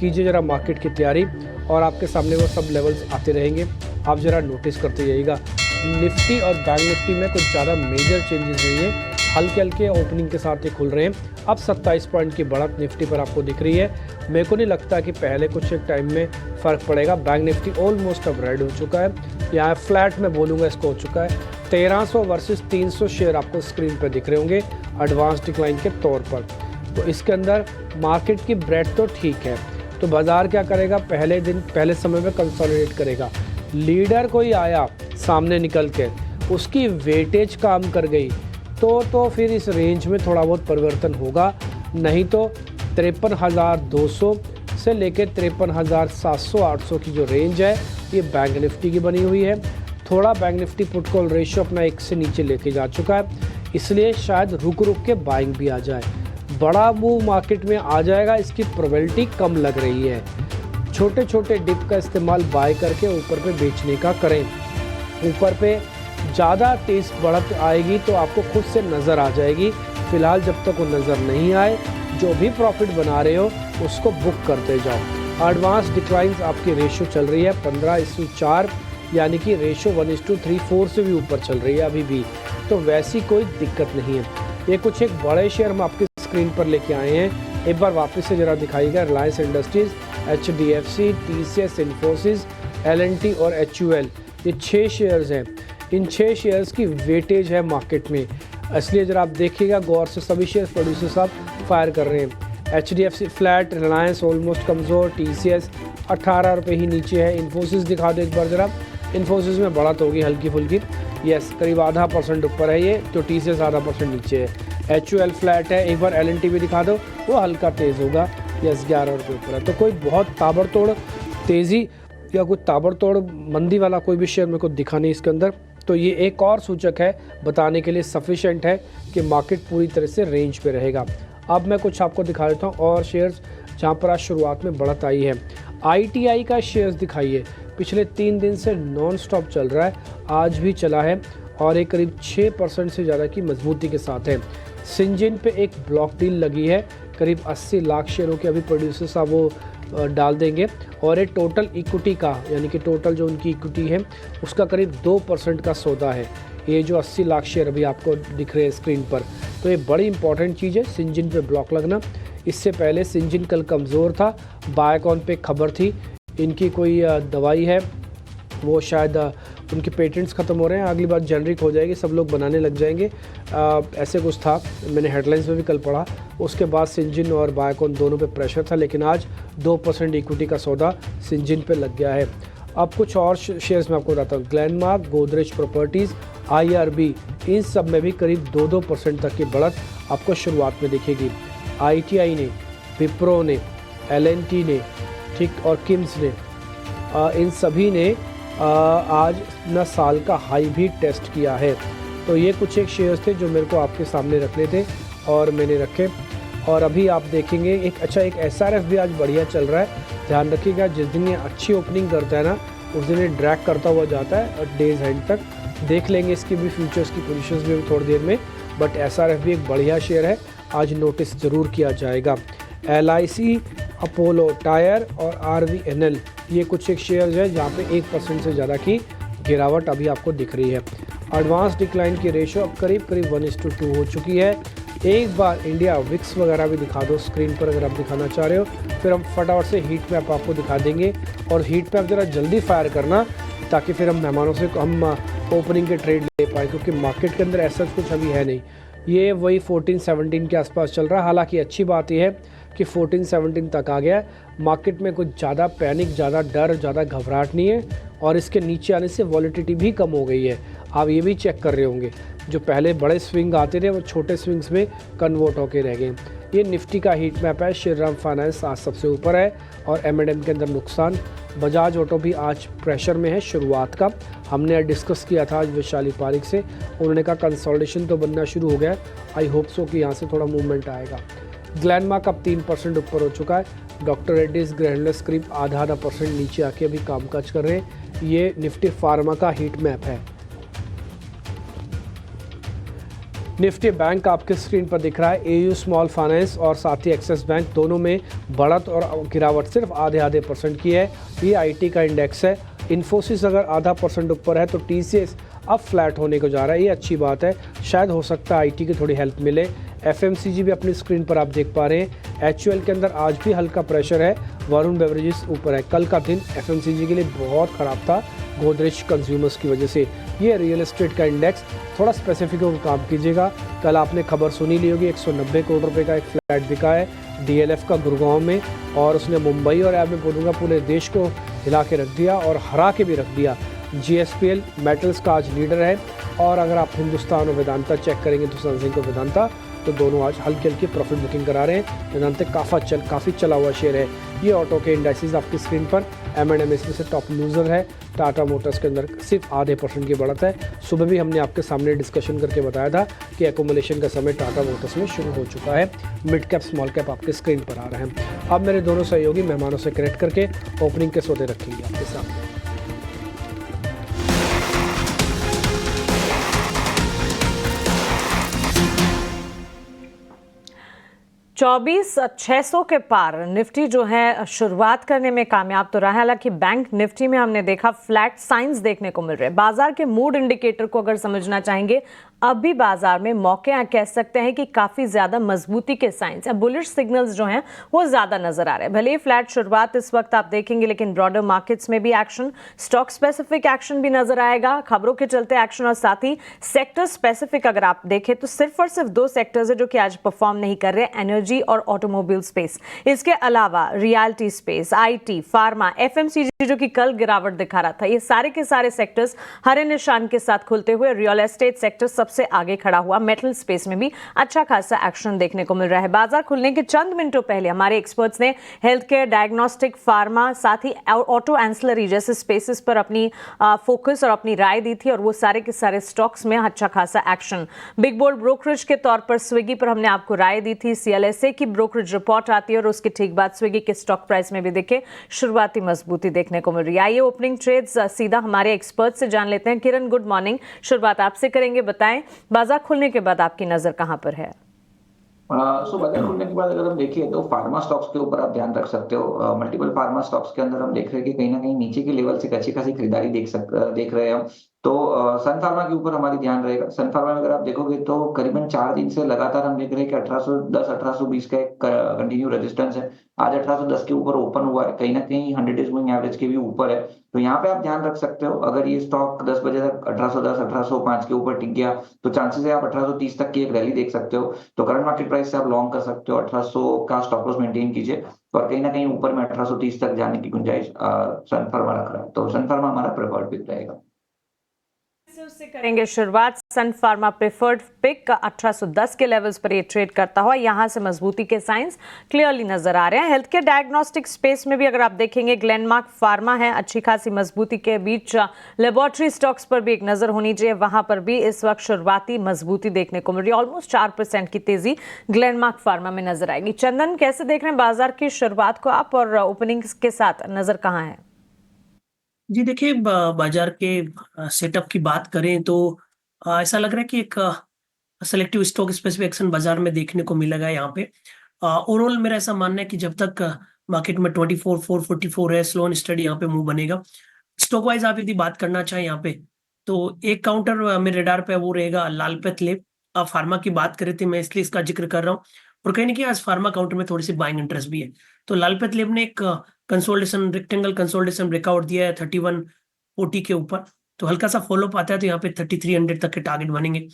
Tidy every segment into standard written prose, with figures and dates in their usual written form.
कीजिए ज़रा मार्केट की तैयारी और आपके सामने वो सब लेवल्स आते रहेंगे, आप ज़रा नोटिस करते जाइएगा। निफ्टी और बैंक निफ्टी में कुछ ज़्यादा मेजर चेंजेस नहीं है, हल्के हल्के ओपनिंग के साथ ये खुल रहे हैं। अब 27 पॉइंट की बढ़त निफ्टी पर आपको दिख रही है। मेरे को नहीं लगता कि पहले कुछ एक टाइम में फ़र्क पड़ेगा। बैंक निफ्टी ऑलमोस्ट अब रेड हो चुका है, यहाँ फ्लैट में बोलूँगा इसको हो चुका है। 1300 वर्सेस 300 शेयर आपको स्क्रीन पर दिख रहे होंगे एडवांस डिक्लाइन के तौर पर। तो इसके अंदर मार्केट की ब्रेड तो ठीक है, तो बाज़ार क्या करेगा, पहले समय में कंसोलिडेट करेगा। लीडर कोई आया सामने निकल के, उसकी वेटेज काम कर गई तो फिर इस रेंज में थोड़ा बहुत परिवर्तन होगा, नहीं तो 53,200 से लेकर 53,700-800 की जो रेंज है ये बैंक निफ्टी की बनी हुई है। थोड़ा bank Nifty put call ratio अपना 1 से नीचे लेके जा चुका है, इसलिए शायद रुक के बाइंग भी आ जाए। बड़ा मूव मार्केट में आ जाएगा, इसकी प्रोबेबिलिटी कम लग रही है। छोटे छोटे डिप का इस्तेमाल बाय करके ऊपर पे बेचने का करें। ऊपर पे ज़्यादा तेज़ बढ़त आएगी तो आपको खुद से नज़र आ जाएगी। फ़िलहाल जब तक वो नज़र नहीं आए, जो भी प्रॉफिट बना रहे हो उसको बुक करते जाओ। एडवांस डिक्लाइंस आपकी रेशियो चल रही है 15:4, यानी कि रेशियो 1:3-4 से भी ऊपर चल रही है अभी भी, तो वैसी कोई दिक्कत नहीं है। ये कुछ एक बड़े शेयर हम आपकी स्क्रीन पर लेके आए हैं, एक बार वापस से ज़रा दिखाइएगा। Reliance Industries, HDFC, TCS, Infosys, LNT और HUL, ये 6 शेयर्स हैं। इन 6 शेयर्स की वेटेज है मार्केट में, इसलिए जरा आप देखिएगा गौर से। सभी शेयर प्रोड्यूसर साहब फायर कर रहे हैं। HDFC फ्लैट, रिलायंस ऑलमोस्ट कमज़ोर, TCS 18 रुपये ही नीचे है। इन्फोसिस दिखा दो एक बार ज़रा, इन्फोसिस में बढ़त होगी हल्की फुल्की, यस करीब ½ % ऊपर है ये, तो TCS ½% नीचे है। HUL फ्लैट है, एक बार LNT भी दिखा दो, वो हल्का तेज़ होगा, यस 11 रुपये ऊपर है। तो कोई बहुत ताबड़तोड़ तेज़ी या कोई ताबड़तोड़ मंदी वाला कोई भी शेयर मेरे को दिखा नहीं इसके अंदर। तो ये एक और सूचक है बताने के लिए सफिशेंट है कि मार्केट पूरी तरह से रेंज पे रहेगा। अब मैं कुछ आपको दिखा देता हूँ और शेयर्स जहाँ पर आज शुरुआत में बढ़त आई है। ITI का शेयर्स दिखाइए, पिछले 3 दिन से नॉन स्टॉप चल रहा है, आज भी चला है और एक करीब 6% से ज़्यादा की मजबूती के साथ है। सिंजिन पे एक ब्लॉक डील लगी है, करीब 80 लाख शेयरों के अभी प्रोड्यूसर साहब वो डाल देंगे, और एक टोटल इक्विटी का, यानी कि टोटल जो उनकी इक्विटी है उसका करीब 2% का सौदा है। ये जो 80 लाख शेयर अभी आपको दिख रहे हैं स्क्रीन पर, तो ये बड़ी इंपॉर्टेंट चीज़ है सिंजिन पे ब्लॉक लगना। इससे पहले सिंजिन कल कमज़ोर था, बायकॉन पे खबर थी इनकी कोई दवाई है, वो शायद उनके पेटेंट्स ख़त्म हो रहे हैं, अगली बार जेनरिक हो जाएगी, सब लोग बनाने लग जाएंगे, ऐसे कुछ था, मैंने हेडलाइंस में भी कल पढ़ा। उसके बाद सिंजिन और बायकॉन दोनों पे प्रेशर था, लेकिन आज 2% इक्विटी का सौदा सिंजिन पे लग गया है। अब कुछ और शेयर्स में आपको बताता हूँ। ग्लेनमार्क, गोदरेज प्रॉपर्टीज़, IRB, इन सब में भी करीब 2% तक की बढ़त आपको शुरुआत में दिखेगी। ITI ने, विप्रो ने, LNT ने, ठीक, और किम्स ने, इन सभी ने आज अपना साल का हाई भी टेस्ट किया है। तो ये कुछ एक शेयर्स थे जो मेरे को आपके सामने रखने थे और मैंने रखे। और अभी आप देखेंगे एक SRF भी आज बढ़िया चल रहा है। ध्यान रखिएगा, जिस दिन ये अच्छी ओपनिंग करता है ना, उस दिन ये ड्रैग करता हुआ जाता है और डेज एंड तक देख लेंगे इसकी भी फ्यूचर्स की पोजीशंस भी थोड़ी देर में। बट SRF भी एक बढ़िया शेयर है, आज नोटिस ज़रूर किया जाएगा। LIC, अपोलो टायर और RVNL, ये कुछ एक शेयर्स है जहाँ पे 1% से ज़्यादा की गिरावट अभी आपको दिख रही है। एडवांस डिक्लाइन की रेशियो अब करीब 1:2 हो चुकी है। एक बार इंडिया विक्स वगैरह भी दिखा दो स्क्रीन पर अगर आप दिखाना चाह रहे हो, फिर हम फटाफट से हीट मैप आपको दिखा देंगे। और हीट मैप ज़रा जल्दी फायर करना ताकि फिर हम मेहमानों से हम ओपनिंग के ट्रेड ले पाए, क्योंकि मार्केट के अंदर ऐसा कुछ अभी है नहीं। ये वही 14-17 के आसपास चल रहा है। हालांकि अच्छी बात यह है कि 14-17 तक आ गया है। मार्केट में कुछ ज़्यादा पैनिक, ज़्यादा डर, ज़्यादा घबराहट नहीं है, और इसके नीचे आने से वॉलेटिलिटी भी कम हो गई है। आप ये भी चेक कर रहे होंगे, जो पहले बड़े स्विंग आते थे वो छोटे स्विंग्स में कन्वर्ट होके रह गए। ये निफ्टी का हीट मैप है। श्रीराम फाइनेंस आज सबसे ऊपर है और M&M के अंदर नुकसान। बजाज ऑटो भी आज प्रेशर में है शुरुआत का। हमने डिस्कस किया था आज वैशाली पारिक से, उन्होंने कहा कंसोलिडेशन तो बनना शुरू हो गया है, आई होप सो कि यहाँ से थोड़ा मूवमेंट आएगा। ग्लैनमार्क अब 3% ऊपर हो चुका है। डॉक्टर रेड्डीज़ ग्रैनुलर्स करीब आधा % नीचे आके अभी कामकाज कर रहे हैं। ये निफ्टी फार्मा का हीट मैप है। निफ्टी बैंक आपके स्क्रीन पर दिख रहा है। एयू स्मॉल फाइनेंस और साथ ही एक्सिस बैंक दोनों में बढ़त और गिरावट सिर्फ आधे % की है। ये आईटी का इंडेक्स है। इन्फोसिस अगर ½ % ऊपर है तो टीसीएस अब फ्लैट होने को जा रहा है, ये अच्छी बात है। शायद हो सकता है आईटी की थोड़ी हेल्प मिले। एफएमसीजी भी अपनी स्क्रीन पर आप देख पा रहे हैं। एचयूएल के अंदर आज भी हल्का प्रेशर है। वरुण बेवरेजेस ऊपर है। कल का दिन एफएमसीजी के लिए बहुत ख़राब था गोदरेज कंज्यूमर्स की वजह से। ये रियल एस्टेट का इंडेक्स थोड़ा स्पेसिफिक होकर काम कीजिएगा। कल आपने खबर सुनी ली होगी 190 करोड़ रुपए का एक फ्लैट बिका है डीएलएफ का गुड़गांव में, और उसने मुंबई और मैं बोलूँगा पूरे देश को हिला के रख दिया और हरा के भी रख दिया। जीएसपीएल मेटल्स का आज लीडर है, और अगर आप हिंदुस्तान और वेदांता चेक करेंगे तो सनसिंक और वेदांता तो दोनों आज हल्की हल्की प्रॉफिट बुकिंग करा रहे हैं। वेदांता काफ़ी चला हुआ शेयर है। ये ऑटो के इंडाइसेस आपकी स्क्रीन पर M&M से टॉप लूजर है। टाटा मोटर्स के अंदर सिर्फ ½ % की बढ़त है। सुबह भी हमने आपके सामने डिस्कशन करके बताया था कि एकोमोलेशन का समय टाटा मोटर्स में शुरू हो चुका है। मिड कैप स्मॉल कैप आपके स्क्रीन पर आ रहे हैं। अब मेरे दोनों सहयोगी मेहमानों से कनेक्ट करके ओपनिंग के सौदे रखेंगे आपके सामने। 24,600 के पार निफ्टी जो है शुरुआत करने में कामयाब तो रहा है। हालांकि बैंक निफ्टी में हमने देखा फ्लैट साइंस देखने को मिल रहे हैं। बाजार के मूड इंडिकेटर को अगर समझना चाहेंगे, अब भी बाजार में मौके कह सकते हैं कि काफी ज्यादा मजबूती के साइंस या बुलिश सिग्नल्स जो हैं वो ज्यादा नजर आ रहे हैं। भले ही फ्लैट शुरुआत इस वक्त आप देखेंगे, लेकिन ब्रॉडर मार्केट्स में भी एक्शन, स्टॉक स्पेसिफिक एक्शन भी नजर आएगा, खबरों के चलते एक्शन, और साथ ही सेक्टर स्पेसिफिक अगर आप देखें तो सिर्फ और सिर्फ 2 सेक्टर्स है जो कि आज परफॉर्म नहीं कर रहे, एनर्जी और ऑटोमोबाइल स्पेस। इसके अलावा realty space, IT, pharma, FMCG जो कि कल गिरावट दिखा रहा था, ये सारे के सारे सेक्टर्स हरे निशान के साथ खुलते हुए रियल एस्टेट सेक्टर सबसे आगे खड़ा हुआ। मेटल स्पेस में भी अच्छा खासा एक्शन देखने को मिल रहा है। बाजार खुलने के चंद मिनटों पहले हमारे एक्सपर्ट्स ने हेल्थ केयर, डायग्नोस्टिक, फार्मा, साथ ही ऑटो एंसिलरी जैसे स्पेसेस पर अपनी फोकस और अपनी राय दी थी, और वो सारे के सारे स्टॉक्स में अच्छा खासा एक्शन। बिग बोल्ड ब्रोकरेज के तौर पर स्विगी पर हमने आपको राय दी थी। सीएलएसए की ब्रोकरेज रिपोर्ट आती है और उसके ठीक बाद स्विगी के स्टॉक प्राइस में भी देखे शुरुआती मजबूती देखने को मिल रही है। आइए ओपनिंग ट्रेड्स सीधा हमारे एक्सपर्ट से जान लेते हैं। किरण, गुड मॉर्निंग, शुरुआत आपसे करेंगे। बताएं बाजार खुलने के बाद आपकी नजर कहां पर है? बाजार खुलने के बाद अगर हम देखिए तो फार्मा स्टॉक्स के ऊपर आप ध्यान रख सकते हो। मल्टीपल फार्मा स्टॉक्स के अंदर हम देख रहे हैं कि कहीं ना कहीं नीचे के लेवल से अच्छी खासी खरीदारी देख रहे हैं हम। तो सन फार्मा के ऊपर हमारी ध्यान रहेगा। सन फार्मा में अगर आप देखोगे तो करीबन 4 दिन से लगातार हम देख रहे हैं कि 1810 1820 का एक कंटिन्यू रेजिस्टेंस है। आज 1810 के ऊपर ओपन हुआ है, कहीं ना कहीं 100 डेज मूविंग एवरेज के भी ऊपर है। तो यहाँ पे आप ध्यान रख सकते हो, अगर ये स्टॉक 10 बजे तक 1810 1805 के ऊपर टिक गया तो चांसेस है आप 1830 तक की एक रैली देख सकते हो। तो करंट मार्केट प्राइस से आप लॉन्ग कर सकते हो। 1800 का स्टॉप लॉस मेंटेन कीजिए, और कहीं ना कहीं ऊपर में 1830 तक जाने की गुंजाइश सन फार्मा रख रहा है। तो सन फार्मा हमारा प्रेफर्ड पिक रहेगा। उससे करेंगे शुरुआत। सन फार्मा प्रेफर्ड पिक 1810 के लेवल्स पर ये ट्रेड करता हुआ, यहां से मजबूती के साइंस क्लियरली नजर आ रहे हैं। हेल्थ केयर डायग्नोस्टिक स्पेस में भी अगर आप देखेंगे ग्लेनमार्क फार्मा है, अच्छी खासी मजबूती के बीच। लेबोरेटरी स्टॉक्स पर भी एक नजर होनी चाहिए, वहां पर भी इस वक्त शुरुआती मजबूती देखने को मिल रही है। ऑलमोस्ट 4% की तेजी ग्लेनमार्क फार्मा में नजर आएगी। चंदन, कैसे देख रहे हैं बाजार की शुरुआत को आप, और ओपनिंग के साथ नजर कहां है? जी देखिए, बाजार के सेटअप की बात करें तो ऐसा लग रहा है कि एक सेलेक्टिव स्टॉक स्पेसिफिक एक्शन बाजार में देखने को मिलेगा यहाँ पे। ओवरऑल मेरा ऐसा मानना है कि जब तक मार्केट में 24,444 है, स्लो एंड स्टडी यहाँ पे मूव बनेगा। स्टॉक वाइज आप यदि बात करना चाहें यहाँ पे तो एक काउंटर मेरे रडार पे वो रहेगा लालपत लेब। फार्मा की बात करें थी मैं, इसलिए इसका जिक्र कर रहा हूँ, और कहीं ना कहीं आज फार्मा काउंटर में थोड़ी सी बाइंग इंटरेस्ट भी है। तो लालपत लेब ने एक कंसोलिडेशन, रेक्टेंगल कंसोलिडेशन ब्रेकआउट दिया है 3140 के ऊपर, तो हल्का सा फॉलोअप आता है तो यहाँ पे 3300 तक के टारगेट बनेंगे।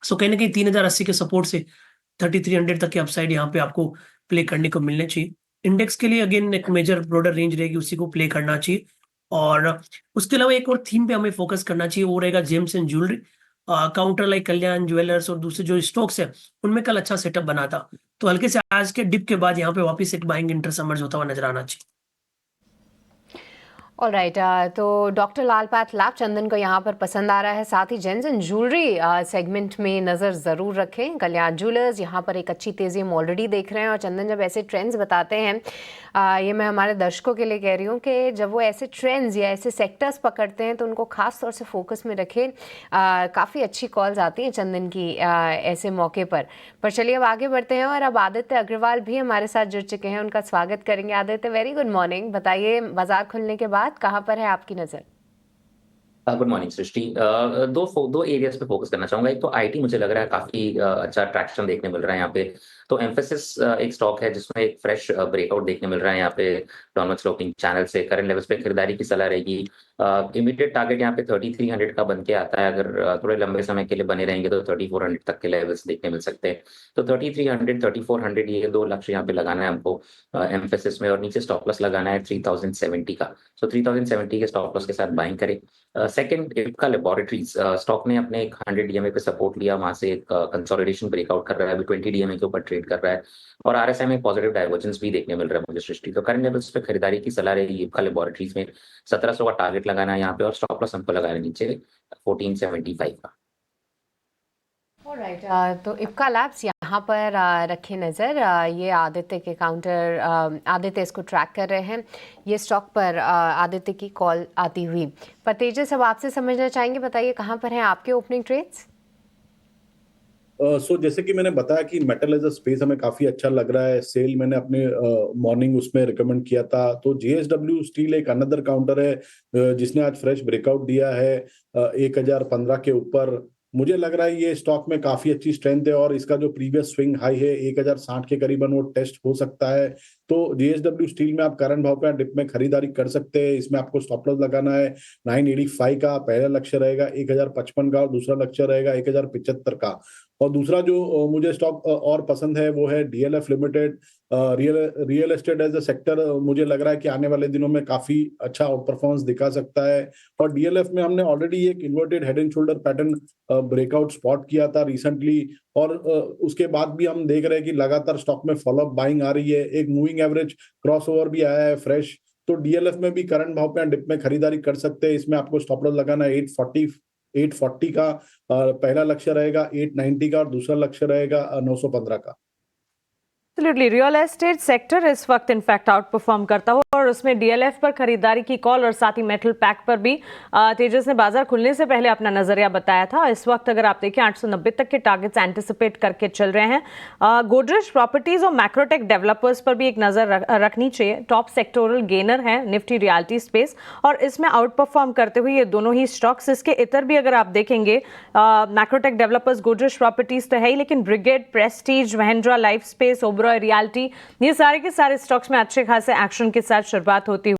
सो कहीं ना कहीं 3080 के सपोर्ट से 3300 तक के अपसाइड यहाँ पे आपको प्ले करने को मिलने चाहिए। इंडेक्स के लिए अगेन एक मेजर ब्रॉडर रेंज रहेगी, उसी को प्ले करना चाहिए। और उसके अलावा एक और थीम पे हमें फोकस करना चाहिए, वो रहेगा James and jewellery. Counter like Kalyan jewellers और दूसरे जो स्टॉक्स है उनमें कल अच्छा सेटअप बना था, तो हल्के से आज के डिप के बाद यहाँ पे वापस एक बाइंग इंटरेस्ट समर्ज होता हुआ नजर आना चाहिए। ऑलराइट, तो डॉक्टर लालपाथ लैब चंदन को यहाँ पर पसंद आ रहा है। साथ ही जेम्स एंड ज्वेलरी सेगमेंट में नज़र ज़रूर रखें। कल्याण ज्वेलर्स यहाँ पर एक अच्छी तेज़ी हम ऑलरेडी देख रहे हैं, और चंदन जब ऐसे ट्रेंड्स बताते हैं ये मैं हमारे दर्शकों के लिए कह रही हूँ कि जब वो ऐसे ट्रेंड्स या ऐसे सेक्टर्स पकड़ते हैं तो उनको खास तौर से फोकस में रखें। काफ़ी अच्छी कॉल्स आती हैं चंदन की ऐसे मौके पर चलिए अब आगे बढ़ते हैं और अब आदित्य अग्रवाल भी हमारे साथ जुड़ चुके हैं, उनका स्वागत करेंगे। Aditya, very good morning. बताइए, बाजार खुलने के बाद कहाँ पर है आपकी नज़र? गुड मॉर्निंग सृष्टि। दो एरियाज पे फोकस करना चाहूंगा। एक तो आईटी मुझे लग रहा है काफी अच्छा ट्रैक्शन देखने मिल रहा है यहाँ पे। तो एम्फेसिस एक स्टॉक है जिसमें एक फ्रेश ब्रेकआउट देखने मिल रहा है यहाँ पे डाउनवर्ड स्लोपिंग चैनल से। करंट लेवल्स पे खरीदारी की सलाह रहेगी। इमीडिएट टारगेट यहाँ पे 3300 का बन के आता है। अगर थोड़े लंबे समय के लिए बने रहेंगे तो 3400 तक के लेवल्स देखने मिल सकते हैं। तो 3300 3400 ये दो लक्ष्य यहाँ पे लगाना है हमको एम्फेसिस में, और नीचे स्टॉप लॉस लगाना है 3070 का। सो 3070 के स्टॉप लॉस के साथ बाइंग करें। सेकंड, इप्का लैबोरेटरीज स्टॉक ने अपने एक 100 डीएमए पे सपोर्ट लिया, वहां से एक कंसोलिडेशन ब्रेकआउट कर रहा है, अभी 20 डीएमए के ऊपर ट्रेड कर रहा है, और आरएसआई में पॉजिटिव डाइवर्जेंस भी देखने मिल रहा है मुझे सृष्टि। तो करंट लेवल्स पे खरीदारी की सलाह रहेगी इप्का लैबोरेटरीज में। 1700 का टारगेट लगाना है यहाँ पे, और स्टॉप लॉस हमको लगाना है नीचे 1475 का। ऑलराइट, तो इप्का लैब्स यहाँ पर रखे नज़र। ये आदित्य के काउंटर, आदित्य इसको ट्रैक कर रहे हैं। ये स्टॉक पर आदित्य की कॉल आती हुई। पर तेजस, अब आपसे समझना चाहेंगे, बताइए कहाँ पर हैं आपके ओपनिंग ट्रेड्स? जैसे कि मैंने बताया कि मेटल एज अ स्पेस हमें काफी अच्छा लग रहा है। सेल मैंने अपने मॉर्निंग उसमें रिकमेंड किया था। तो जेएसडब्ल्यू स्टील एक अनदर काउंटर है जिसने आज फ्रेश ब्रेकआउट दिया है 1015 के ऊपर। मुझे लग रहा है ये स्टॉक में काफी अच्छी स्ट्रेंथ है, और इसका जो प्रीवियस स्विंग हाई है 1060 के करीबन वो टेस्ट हो सकता है। तो जेएसडब्ल्यू स्टील में आप करंट भाव पे डिप में खरीदारी कर सकते हैं। इसमें आपको स्टॉप लॉस लगाना है 985 का। पहला लक्ष्य रहेगा 1055 का, और दूसरा लक्ष्य रहेगा 1075 का। और दूसरा जो मुझे स्टॉक और पसंद है वो है DLF limited. Real estate as a sector मुझे लग रहा है कि आने वाले दिनों में काफी अच्छा आउट परफॉर्मेंस दिखा सकता है। और डीएलएफ में हमने ऑलरेडी एक inverted head and shoulder pattern breakout spot किया था रिसेंटली, और उसके बाद भी हम देख रहे हैं कि लगातार स्टॉक में फॉलोअप बाइंग आ रही है। एक मूविंग एवरेज क्रॉसओवर भी आया है फ्रेश। तो डीएलएफ में भी करंट भाव पे डिप में खरीदारी कर सकते हैं। इसमें आपको स्टॉप लॉस लगाना है 840 का। पहला लक्ष्य रहेगा 890 का, और दूसरा लक्ष्य रहेगा 915 का। एब्सोल्युटली, रियल एस्टेट सेक्टर इस वक्त इनफैक्ट आउट परफॉर्म करता हो, और उसमें डीएलएफ पर खरीदारी की कॉल, और साथ ही मेटल पैक पर भी तेजस ने बाजार खुलने से पहले अपना नजरिया बताया था। इस वक्त अगर आप देखें 890 तक के टारगेट्स एंटिसिपेट करके चल रहे हैं। गोदरेज प्रॉपर्टीज और मैक्रोटेक डेवलपर्स पर भी एक नजर रखनी चाहिए। टॉप सेक्टोरल गेनर है निफ्टी रियल्टी स्पेस, और इसमें आउट परफॉर्म करते हुए ये दोनों ही स्टॉक्स। इसके इतर भी अगर आप देखेंगे, मैक्रोटेक डेवलपर्स, गोदरेज प्रॉपर्टीज तो है ही, लेकिन brigade, Prestige, Mahindra life space, Oberoi realty, ये सारे के सारे स्टॉक्स में अच्छे खासे एक्शन के साथ शुरुआत होती